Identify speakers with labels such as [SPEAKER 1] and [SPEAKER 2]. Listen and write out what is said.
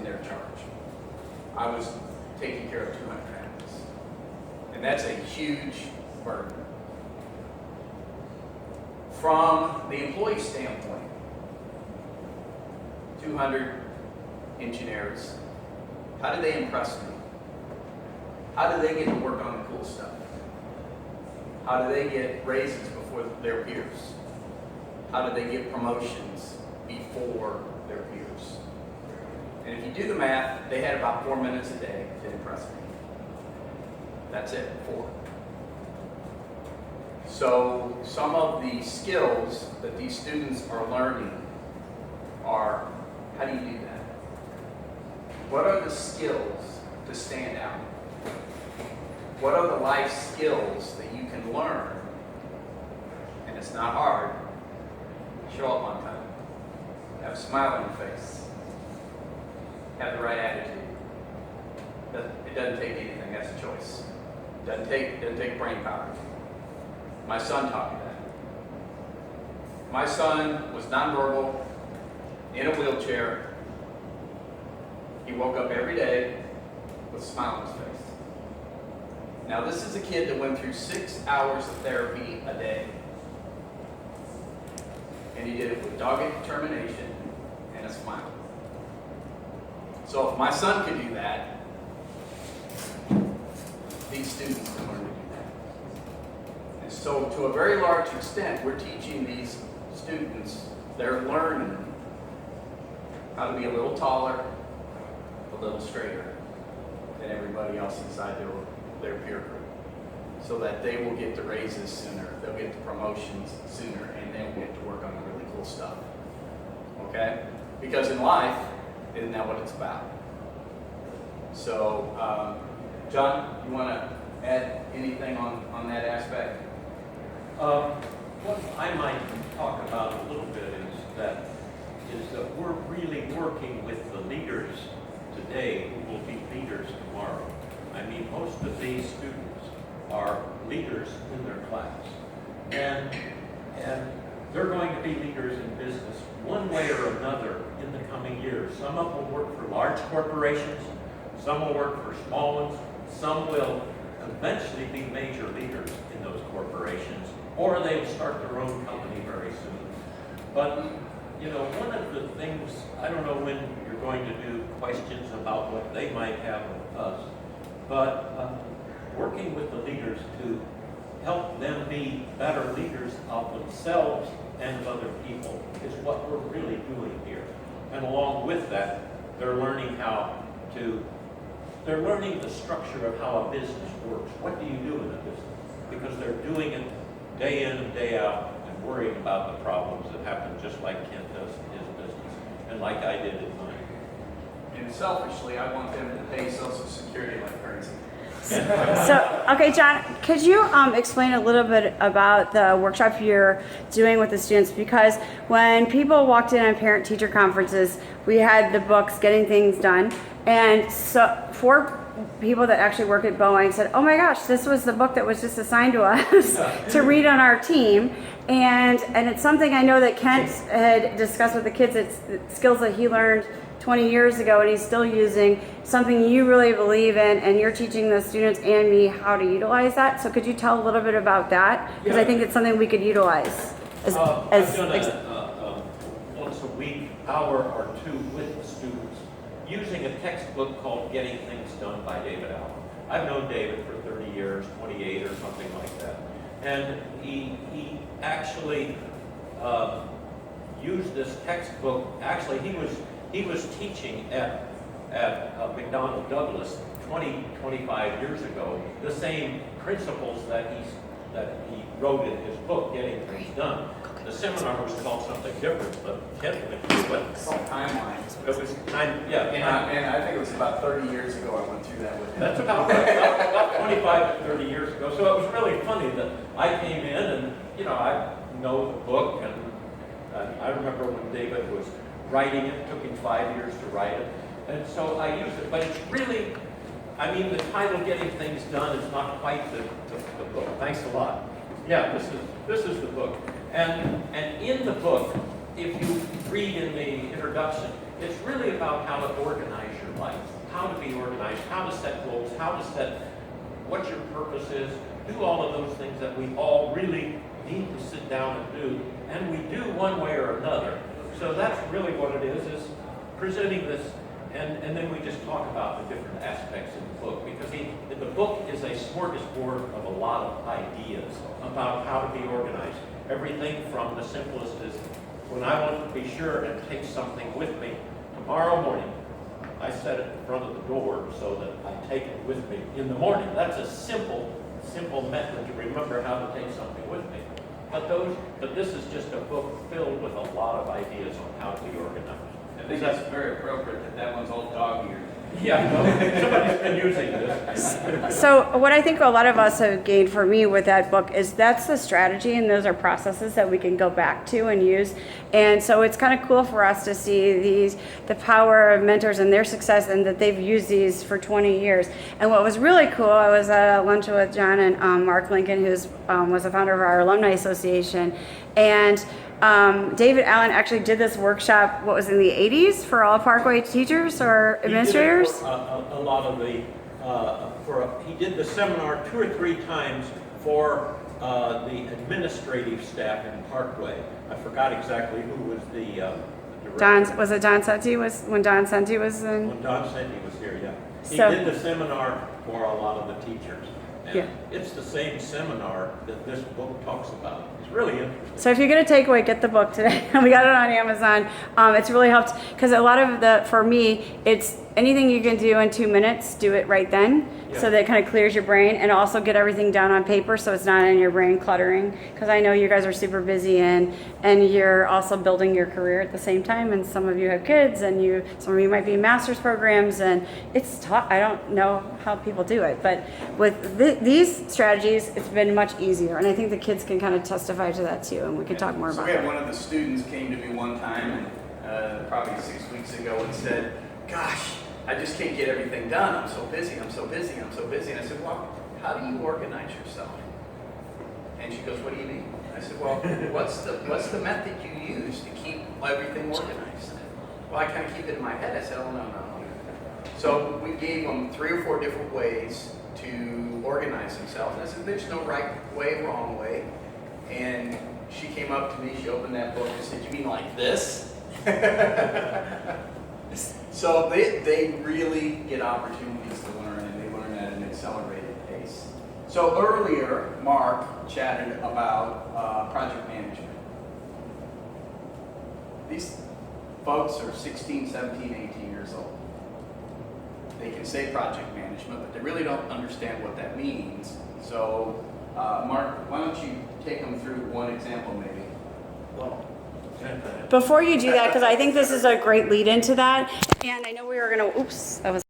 [SPEAKER 1] their charge. I was taking care of 200 families. And that's a huge burden. From the employee standpoint, 200 engineers, how do they impress me? How do they get to work on the cool stuff? How do they get raises before their peers? How do they get promotions before their peers? And if you do the math, they had about 4 minutes a day to impress me. That's it, 4. So some of the skills that these students are learning are, how do you do that? What are the skills to stand out? What are the life skills that you can learn? And it's not hard. Show up on time. Have a smile on your face. Have the right attitude. It doesn't take anything, that's a choice. It doesn't take brain power. My son taught me that. My son was nonverbal, in a wheelchair. He woke up every day with a smile on his face. Now this is a kid that went through 6 hours of therapy a day. And he did it with dogged determination and a smile. So if my son could do that, these students can learn to do that. And so to a very large extent, we're teaching these students, they're learning how to be a little taller, a little straighter than everybody else inside their peer group, so that they will get the raises sooner, they'll get the promotions sooner, and they'll get to work on the really cool stuff. Okay? Because in life, isn't that what it's about? So, John, you want to add anything on that aspect?
[SPEAKER 2] What I might talk about a little bit is that we're really working with the leaders today who will be leaders tomorrow. I mean, most of these students are leaders in their class. And they're going to be leaders in business one way or another in the coming years. Some of them will work for large corporations, some will work for small ones, some will eventually be major leaders in those corporations, or they will start their own company very soon. But, you know, one of the things, I don't know when you're going to do questions about what they might have with us, but working with the leaders to help them be better leaders of themselves and of other people is what we're really doing here. And along with that, they're learning they're learning the structure of how a business works. What do you do in a business? Because they're doing it day in and day out and worrying about the problems that happen just like Kent does in his business and like I did in mine.
[SPEAKER 1] And selfishly, I want them to pay Social Security like crazy.
[SPEAKER 3] So, okay, John, could you explain a little bit about the workshop you're doing with the students? Because when people walked in on parent-teacher conferences, we had the books, Getting Things Done, and so 4 people that actually work at Boeing said, oh my gosh, this was the book that was just assigned to us to read on our team. And it's something I know that Kent had discussed with the kids. It's skills that he learned 20 years ago and he's still using, something you really believe in, and you're teaching the students and me how to utilize that. So could you tell a little bit about that? Because I think it's something we could utilize.
[SPEAKER 2] I've done a once a week, hour or 2 with the students using a textbook called Getting Things Done by David Allen. I've known David for 30 years, 28 or something like that. And he actually used this textbook. Actually, he was teaching at McDonnell Douglas 25 years ago the same principles that he wrote in his book, Getting Things Done. The seminar was called something different, but Kent went through it.
[SPEAKER 1] It's called Timeline.
[SPEAKER 2] It was time, yeah.
[SPEAKER 1] And I think it was about 30 years ago I went through that with him.
[SPEAKER 2] That's about right, about 25 to 30 years ago. So it was really funny that I came in and, you know, I know the book, and I remember when David was writing it. It took him 5 years to write it. And so I used it, but it's really, I mean, the title Getting Things Done is not quite the book. Thanks a lot. Yeah, this is the book. And in the book, if you read in the introduction, it's really about how to organize life, how to be organized, how to set goals, how to set what your purpose is, do all of those things that we all really need to sit down and do, and we do one way or another. So that's really what it is presenting this, and then we just talk about the different aspects in the book, because the book is a smorgasbord of a lot of ideas about how to be organized. Everything from the simplest is, when I want to be sure and take something with me tomorrow morning, I set it in front of the door so that I take it with me in the morning. That's a simple method to remember how to take something with me. But this is just a book filled with a lot of ideas on how to be organized.
[SPEAKER 1] I think that's very appropriate that that one's all dog-eared.
[SPEAKER 2] Yeah, no, somebody's been using this.
[SPEAKER 3] So what I think a lot of us have gained for me with that book is that's the strategy, and those are processes that we can go back to and use. And so it's kind of cool for us to see the power of mentors and their success, and that they've used these for 20 years. And what was really cool, I was at a lunch with John and Mark Lincoln, who was the founder of our alumni association, and David Allen actually did this workshop, what was in the 80s, for all Parkway teachers or administrators?
[SPEAKER 2] He did it for, a lot of the, he did the seminar 2 or 3 times for the administrative staff in Parkway. I forgot exactly who was the director.
[SPEAKER 3] Was it Don Senti when Don Senti was in?
[SPEAKER 2] When Don Senti was here, yeah. He
[SPEAKER 3] So,
[SPEAKER 2] did the seminar for a lot of the teachers. And
[SPEAKER 3] yeah.
[SPEAKER 2] it's the same seminar that this book talks about. It's really interesting.
[SPEAKER 3] So if you're going to take away, get the book today. We got it on Amazon. It's really helped, because a lot of for me, it's anything you can do in 2 minutes, do it right then.
[SPEAKER 2] Yeah.
[SPEAKER 3] So that it kind of clears your brain, and also get everything down on paper so it's not in your brain cluttering. Because I know you guys are super busy, and you're also building your career at the same time, and some of you have kids, and some of you might be in master's programs, and it's tough. I don't know how people do it, but with these strategies, it's been much easier, and I think the kids can kind of testify to that too, and we can talk more
[SPEAKER 1] So
[SPEAKER 3] about
[SPEAKER 1] we had
[SPEAKER 3] that.
[SPEAKER 1] one of the students came to me one time, and probably 6 weeks ago, and said, "Gosh, I just can't get everything done. I'm so busy. I'm so busy. I'm so busy." And I said, "Well, how do you organize yourself?" And she goes, "What do you mean?" I said, "Well, what's the method you use to keep everything organized?" "Well, I kind of keep it in my head." I said, "Oh, no. So we gave them 3 or 4 different ways to organize themselves. And I said, "There's no right way, wrong way." And she came up to me, she opened that book and said, "You mean like this?" So they really get opportunities to learn, and they learn at an accelerated pace. So earlier, Mark chatted about project management. These folks are 16, 17, 18 years old. They can say project management, but they really don't understand what that means. So, Mark, why don't you take them through one example maybe?
[SPEAKER 2] Well,
[SPEAKER 3] Before you do that, because I think this is a great lead into that, and I know we were going to, oops, that was